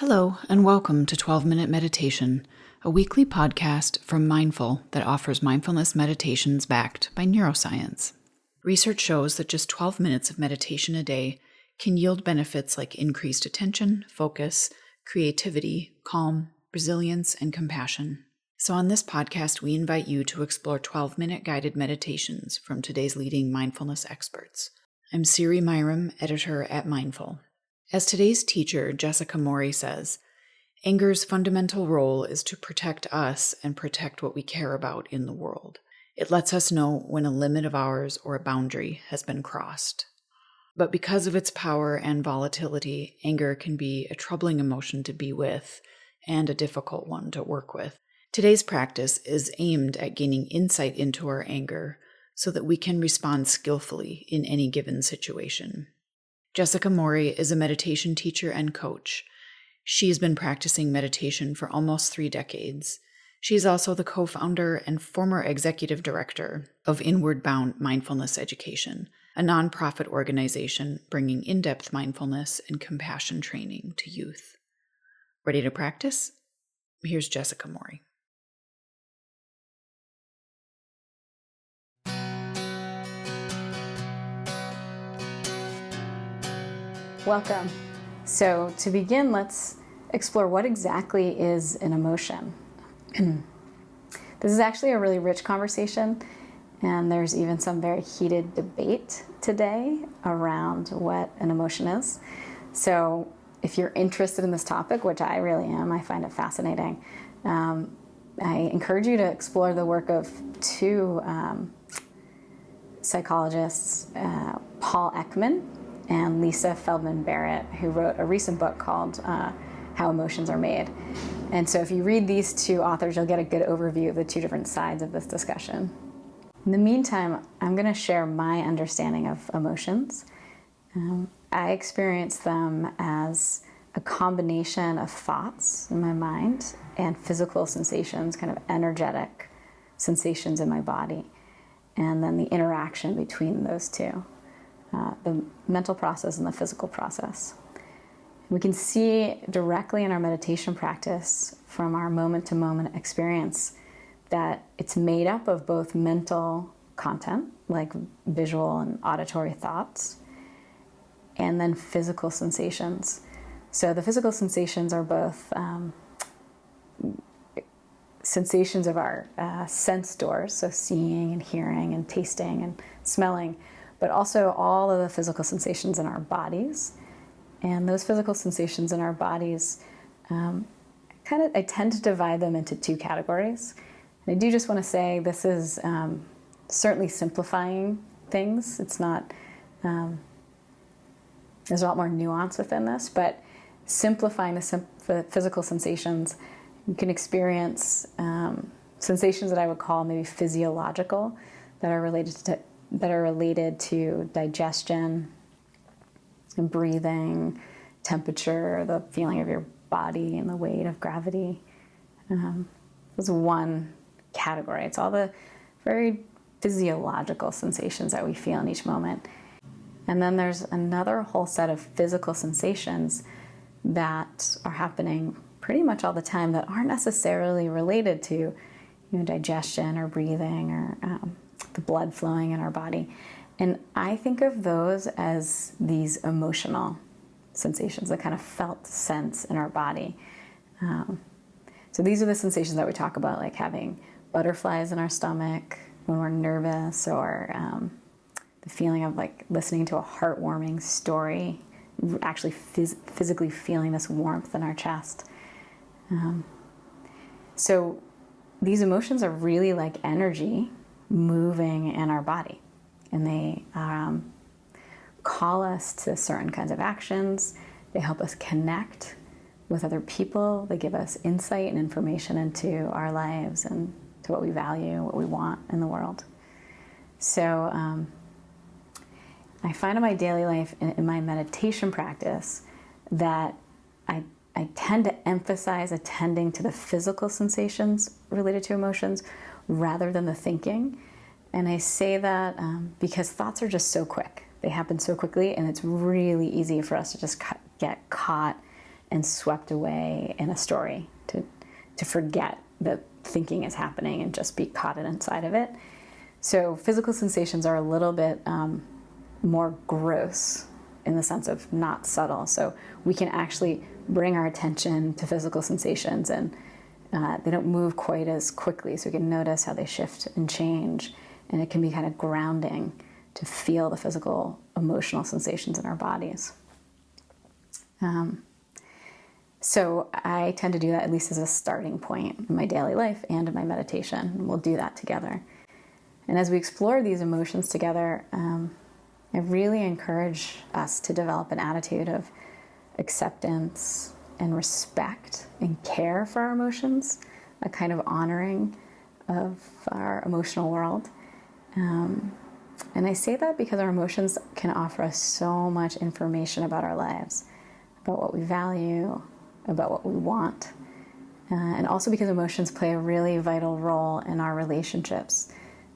Hello, and welcome to 12-Minute Meditation, a weekly podcast from Mindful that offers mindfulness meditations backed by neuroscience. Research shows that just 12 minutes of meditation a day can yield benefits like increased attention, focus, creativity, calm, resilience, and compassion. So on this podcast, we invite you to explore 12-minute guided meditations from today's leading mindfulness experts. I'm Siri Myram, editor at Mindful. As today's teacher, Jessica Morey, says, anger's fundamental role is to protect us and protect what we care about in the world. It lets us know when a limit of ours or a boundary has been crossed. But because of its power and volatility, anger can be a troubling emotion to be with and a difficult one to work with. Today's practice is aimed at gaining insight into our anger so that we can respond skillfully in any given situation. Jessica Morey is a meditation teacher and coach. She has been practicing meditation for almost 3 decades. She is also the co-founder and former executive director of Inward Bound Mindfulness Education, a nonprofit organization bringing in-depth mindfulness and compassion training to youth. Ready to practice? Here's Jessica Morey. Welcome. So to begin, let's explore what exactly is an emotion. This is actually a really rich conversation, and there's even some very heated debate today around what an emotion is. So if you're interested in this topic, which I really am, I find it fascinating, I encourage you to explore the work of 2 psychologists, Paul Ekman and Lisa Feldman Barrett, who wrote a recent book called How Emotions Are Made. And so if you read these 2 authors, you'll get a good overview of the 2 different sides of this discussion. In the meantime, I'm going to share my understanding of emotions. I experience them as a combination of thoughts in my mind and physical sensations, kind of energetic sensations in my body, and then the interaction between those 2. The mental process and the physical process. We can see directly in our meditation practice from our moment-to-moment experience that it's made up of both mental content, like visual and auditory thoughts, and then physical sensations. So the physical sensations are both sensations of our sense doors, so seeing and hearing and tasting and smelling, but also all of the physical sensations in our bodies. And those physical sensations in our bodies, I tend to divide them into 2 categories. And I do just want to say this is certainly simplifying things. It's not, there's a lot more nuance within this, but simplifying the physical sensations, you can experience sensations that I would call maybe physiological, that are related to digestion and breathing, temperature, the feeling of your body and the weight of gravity. That's one category. It's all the very physiological sensations that we feel in each moment. And then there's another whole set of physical sensations that are happening pretty much all the time that aren't necessarily related to digestion or breathing or the blood flowing in our body. And I think of those as these emotional sensations, the kind of felt sense in our body. So these are the sensations that we talk about, like having butterflies in our stomach when we're nervous, or the feeling of like listening to a heartwarming story, actually physically feeling this warmth in our chest. So these emotions are really like energy moving in our body, and they call us to certain kinds of actions. They help us connect with other people. They give us insight and information into our lives and to what we value, what we want in the world. So I find in my daily life, in my meditation practice, that I tend to emphasize attending to the physical sensations related to emotions rather than the thinking. And I say that because thoughts are just so quick. They happen so quickly, and it's really easy for us to just get caught and swept away in a story, to forget that thinking is happening and just be caught inside of it. So physical sensations are a little bit more gross in the sense of not subtle. So we can actually bring our attention to physical sensations, and they don't move quite as quickly. So we can notice how they shift and change, and it can be kind of grounding to feel the physical, emotional sensations in our bodies. So I tend to do that at least as a starting point in my daily life and in my meditation. And we'll do that together. And as we explore these emotions together, I really encourage us to develop an attitude of acceptance and respect and care for our emotions, a kind of honoring of our emotional world. And I say that because our emotions can offer us so much information about our lives, about what we value, about what we want, and also because emotions play a really vital role in our relationships.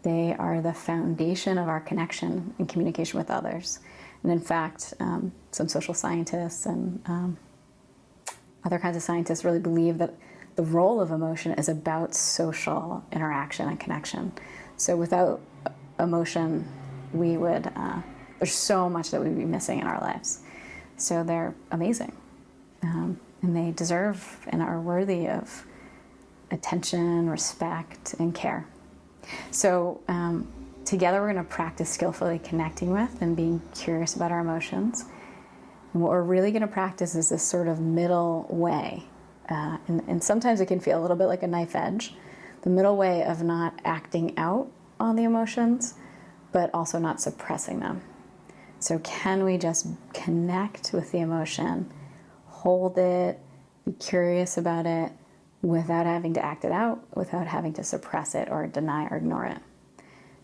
They are the foundation of our connection and communication with others. And in fact, some social scientists and other kinds of scientists really believe that the role of emotion is about social interaction and connection. So without emotion, there's so much that we'd be missing in our lives. So they're amazing. And they deserve and are worthy of attention, respect, and care. So together we're going to practice skillfully connecting with and being curious about our emotions. And what we're really going to practice is this sort of middle way. And sometimes it can feel a little bit like a knife edge. The middle way of not acting out on the emotions, but also not suppressing them. So can we just connect with the emotion, hold it, be curious about it, without having to act it out, without having to suppress it or deny or ignore it.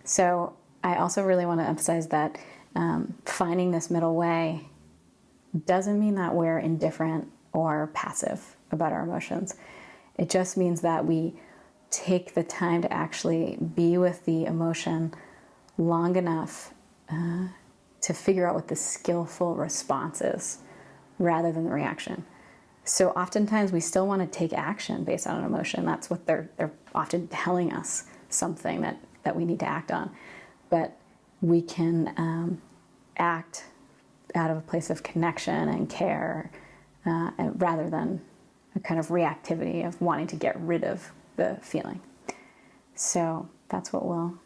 So I also really want to emphasize that finding this middle way doesn't mean that we're indifferent or passive about our emotions. It just means that we take the time to actually be with the emotion long enough to figure out what the skillful response is rather than the reaction. So oftentimes we still want to take action based on an emotion. That's what they're often telling us, something that we need to act on. But we can act out of a place of connection and care rather than a kind of reactivity of wanting to get rid of the feeling. So that's what we'll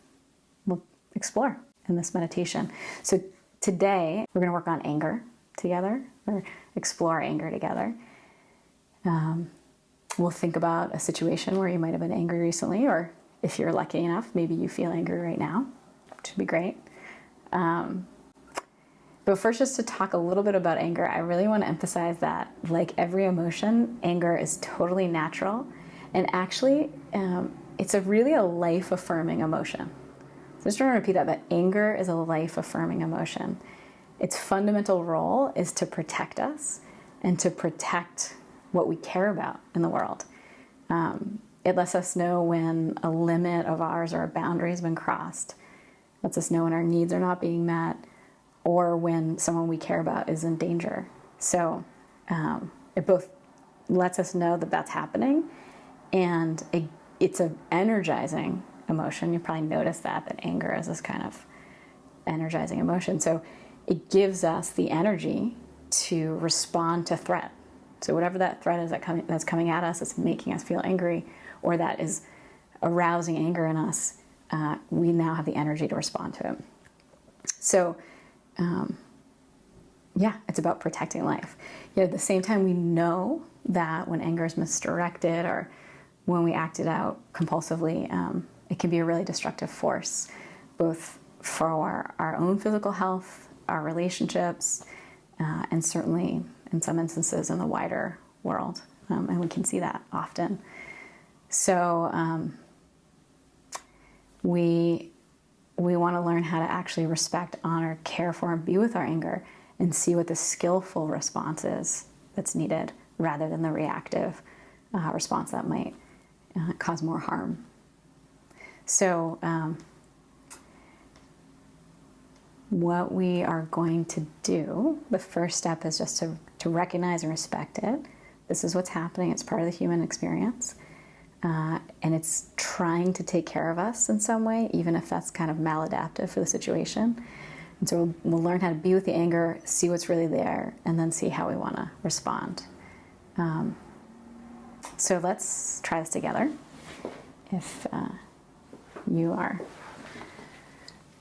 explore in this meditation. So today we're going to work on anger together, or explore anger together. We'll think about a situation where you might have been angry recently, or if you're lucky enough, maybe you feel angry right now, which would be great. But first, just to talk a little bit about anger, I really want to emphasize that, like every emotion, anger is totally natural, and actually, it's really a life-affirming emotion. So just want to repeat that anger is a life-affirming emotion. Its fundamental role is to protect us and to protect what we care about in the world. It lets us know when a limit of ours or a boundary has been crossed. It lets us know when our needs are not being met, or when someone we care about is in danger. So it both lets us know that that's happening, and it's an energizing emotion. You probably noticed that anger is this kind of energizing emotion. So it gives us the energy to respond to threat. So whatever that threat is that's coming at us, that's making us feel angry, or that is arousing anger in us, we now have the energy to respond to it. So, it's about protecting life. Yet at the same time, we know that when anger is misdirected or when we act it out compulsively, it can be a really destructive force, both for our own physical health, our relationships, and certainly in some instances in the wider world. And we can see that often. So we want to learn how to actually respect, honor, care for, and be with our anger, and see what the skillful response is that's needed, rather than the reactive response that might cause more harm. So what we are going to do, the first step is just to recognize and respect it. This is what's happening. It's part of the human experience. And it's trying to take care of us in some way, even if that's kind of maladaptive for the situation. And so we'll learn how to be with the anger, see what's really there, and then see how we want to respond. So let's try this together. If you are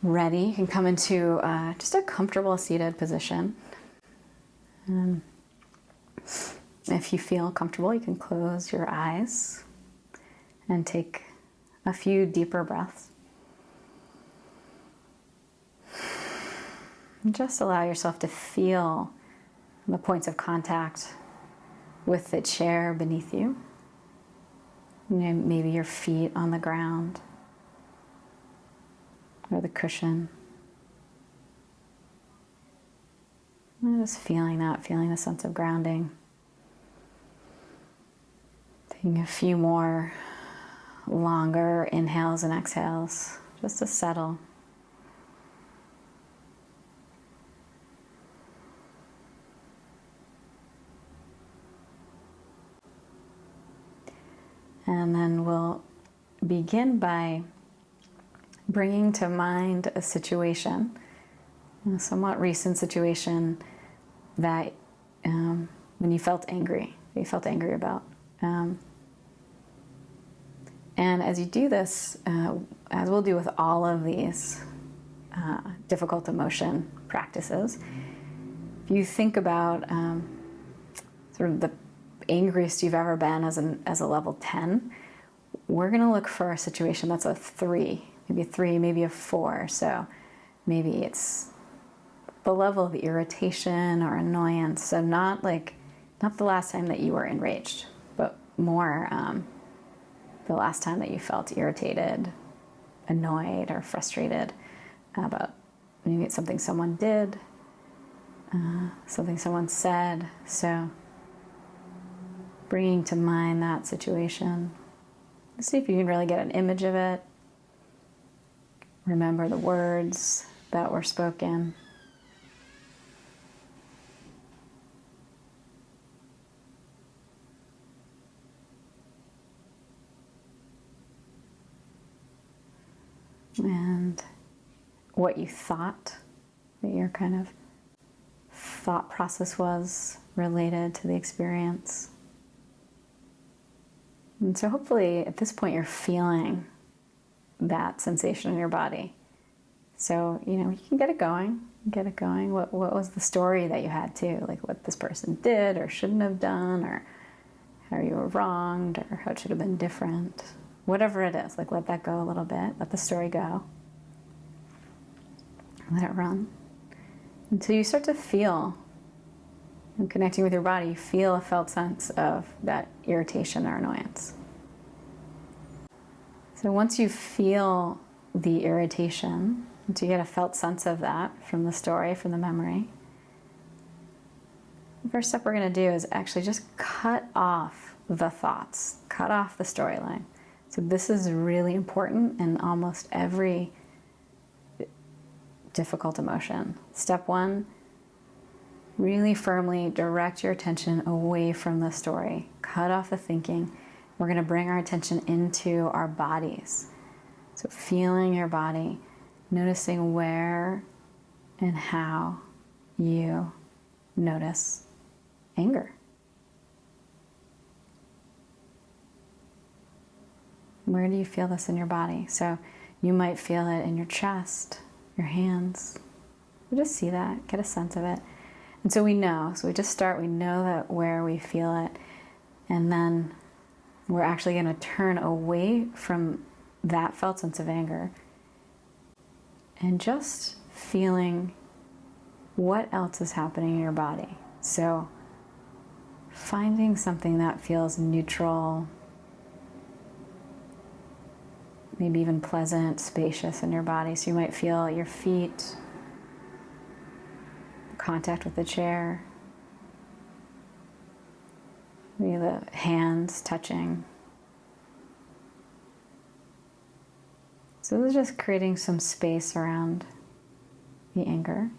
ready, you can come into just a comfortable seated position. If you feel comfortable, you can close your eyes and take a few deeper breaths. And just allow yourself to feel the points of contact with the chair beneath you. Maybe your feet on the ground or the cushion. And just feeling that, feeling the sense of grounding. Taking a few more longer inhales and exhales just to settle. And then we'll begin by bringing to mind a situation, a somewhat recent situation that when you felt angry about. And as you do this, as we'll do with all of these difficult emotion practices, if you think about sort of the angriest you've ever been as a level 10, we're going to look for a situation that's a 3, maybe a 4. So maybe it's the level of irritation or annoyance. So not the last time that you were enraged, but more the last time that you felt irritated, annoyed, or frustrated about maybe it's something someone did, something someone said. So bringing to mind that situation. See if you can really get an image of it. Remember the words that were spoken. And what you thought, that your kind of thought process was related to the experience. And so hopefully at this point you're feeling that sensation in your body. So, you can get it going. What was the story that you had too? Like what this person did or shouldn't have done, or how you were wronged, or how it should have been different. Whatever it is, let that go a little bit. Let the story go. Let it run. Until you start to feel, and connecting with your body, you feel a felt sense of that irritation or annoyance. So once you feel the irritation, once you get a felt sense of that from the story, from the memory, the first step we're going to do is actually just cut off the thoughts, cut off the storyline. So this is really important in almost every difficult emotion. Step 1, really firmly direct your attention away from the story. Cut off the thinking. We're going to bring our attention into our bodies. So feeling your body, noticing where and how you notice anger. Where do you feel this in your body? So you might feel it in your chest, your hands. So just see that, get a sense of it. And so we know, we know that where we feel it, and then we're actually going to turn away from that felt sense of anger and just feeling what else is happening in your body. So finding something that feels neutral, maybe even pleasant, spacious in your body. So you might feel your feet, contact with the chair, maybe the hands touching. So this is just creating some space around the anger.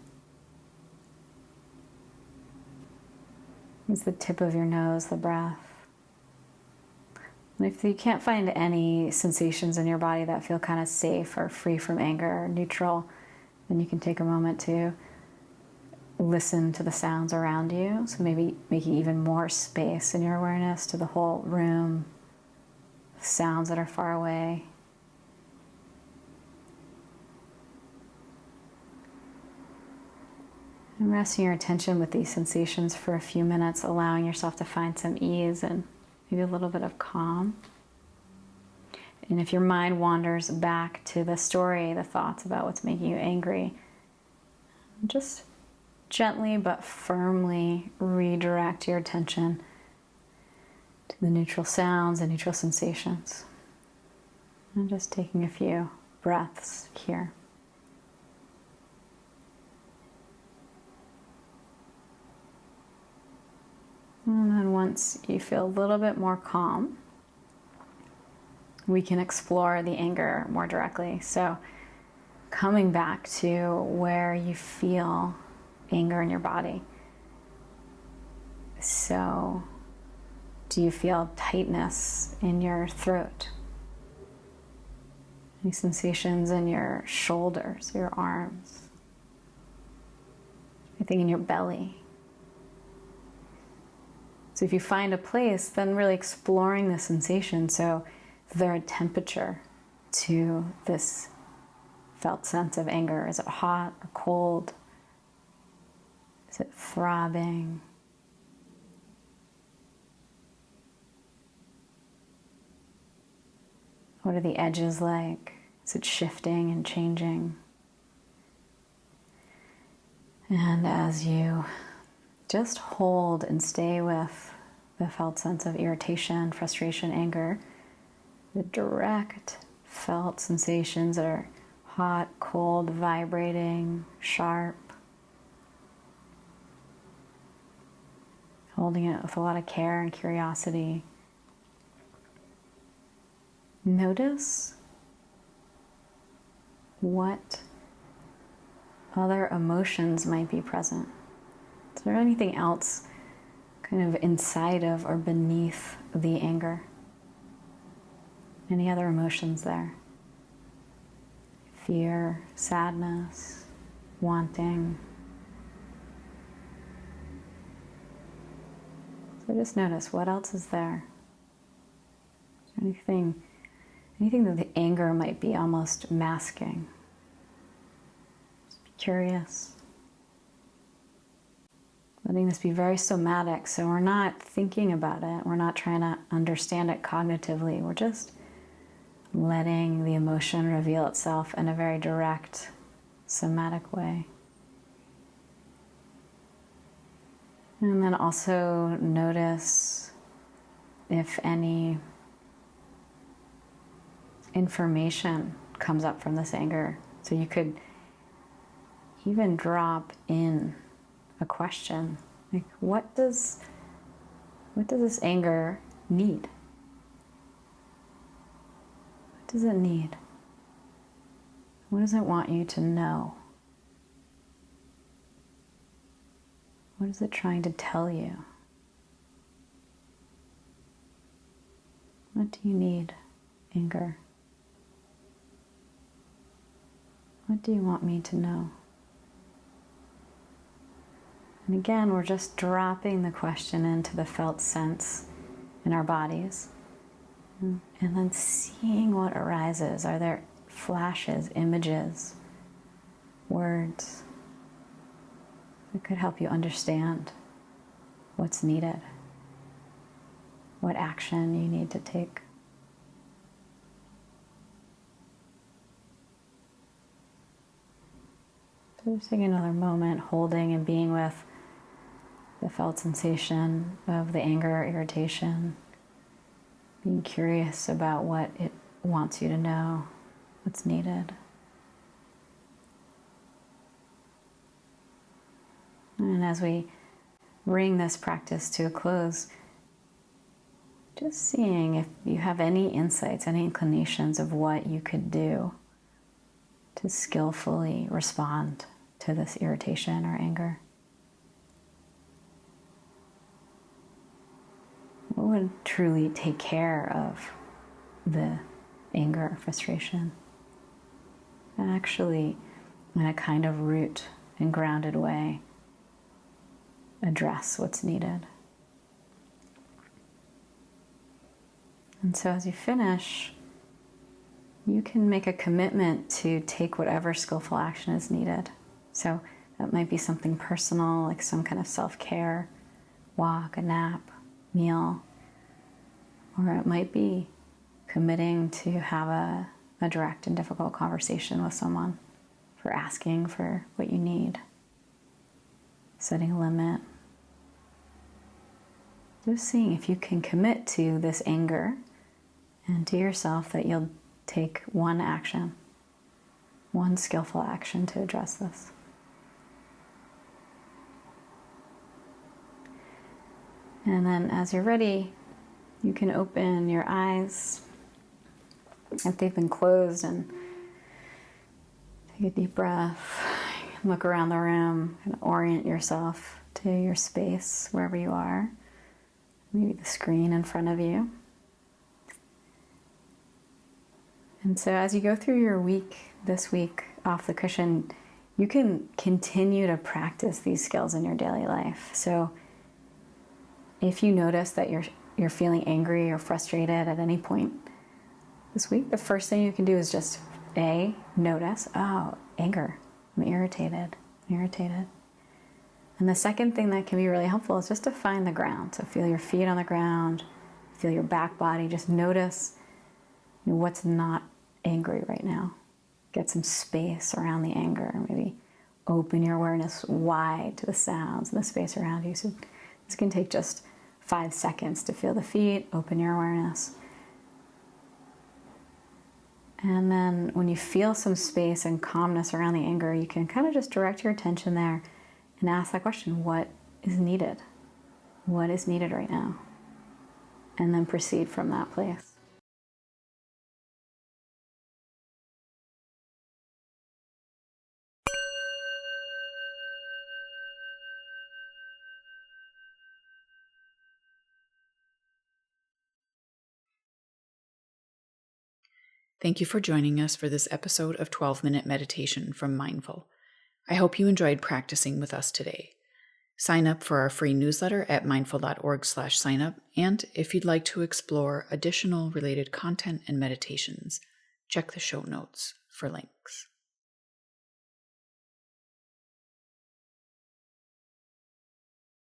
Use the tip of your nose, the breath. And if you can't find any sensations in your body that feel kind of safe or free from anger or neutral, then you can take a moment to listen to the sounds around you. So maybe making even more space in your awareness to the whole room, sounds that are far away. And resting your attention with these sensations for a few minutes, allowing yourself to find some ease and maybe a little bit of calm. And if your mind wanders back to the story, the thoughts about what's making you angry, just gently but firmly redirect your attention to the neutral sounds and neutral sensations. And just taking a few breaths here. And then once you feel a little bit more calm, we can explore the anger more directly. So coming back to where you feel anger in your body. So do you feel tightness in your throat? Any sensations in your shoulders, your arms? Anything in your belly? So if you find a place, then really exploring the sensation. So is there a temperature to this felt sense of anger? Is it hot or cold? Is it throbbing? What are the edges like? Is it shifting and changing? And as you just hold and stay with the felt sense of irritation, frustration, anger, the direct felt sensations that are hot, cold, vibrating, sharp. Holding it with a lot of care and curiosity. Notice what other emotions might be present. Is there anything else kind of inside of or beneath the anger? Any other emotions there? Fear, sadness, wanting. So just notice what else is there. Is there anything that the anger might be almost masking? Just be curious. Letting this be very somatic, so we're not thinking about it, we're not trying to understand it cognitively, we're just letting the emotion reveal itself in a very direct, somatic way. And then also notice if any information comes up from this anger. So you could even drop in a question, like what does this anger need? What does it need? What does it want you to know? What is it trying to tell you? What do you need, anger? What do you want me to know? And again, we're just dropping the question into the felt sense in our bodies. And then seeing what arises. Are there flashes, images, words that could help you understand what's needed, what action you need to take? So just taking another moment, holding and being with the felt sensation of the anger, irritation, being curious about what it wants you to know, what's needed. And as we bring this practice to a close, just seeing if you have any insights, any inclinations of what you could do to skillfully respond to this irritation or anger? What would truly take care of the anger or frustration? And actually, in a kind of root and grounded way, address what's needed. And so as you finish, you can make a commitment to take whatever skillful action is needed. So that might be something personal, like some kind of self-care, walk, a nap, meal. Or it might be committing to have a direct and difficult conversation with someone, for asking for what you need, setting a limit. Just seeing if you can commit to this anger and to yourself that you'll take one action, one skillful action to address this. And then as you're ready, you can open your eyes if they've been closed and take a deep breath. Look around the room and orient yourself to your space wherever you are. Maybe the screen in front of you. And so as you go through your week, this week off the cushion, you can continue to practice these skills in your daily life. So if you notice that you're feeling angry or frustrated at any point this week, the first thing you can do is just notice, anger, I'm irritated. And the second thing that can be really helpful is just to find the ground. So feel your feet on the ground, feel your back body, just notice what's not angry right now. Get some space around the anger. Maybe open your awareness wide to the sounds and the space around you. So this can take just 5 seconds to feel the feet, open your awareness. And then when you feel some space and calmness around the anger, you can kind of just direct your attention there and ask that question, what is needed? What is needed right now? And then proceed from that place. Thank you for joining us for this episode of 12-Minute Meditation from Mindful. I hope you enjoyed practicing with us today. Sign up for our free newsletter at mindful.org/signup, and if you'd like to explore additional related content and meditations, check the show notes for links.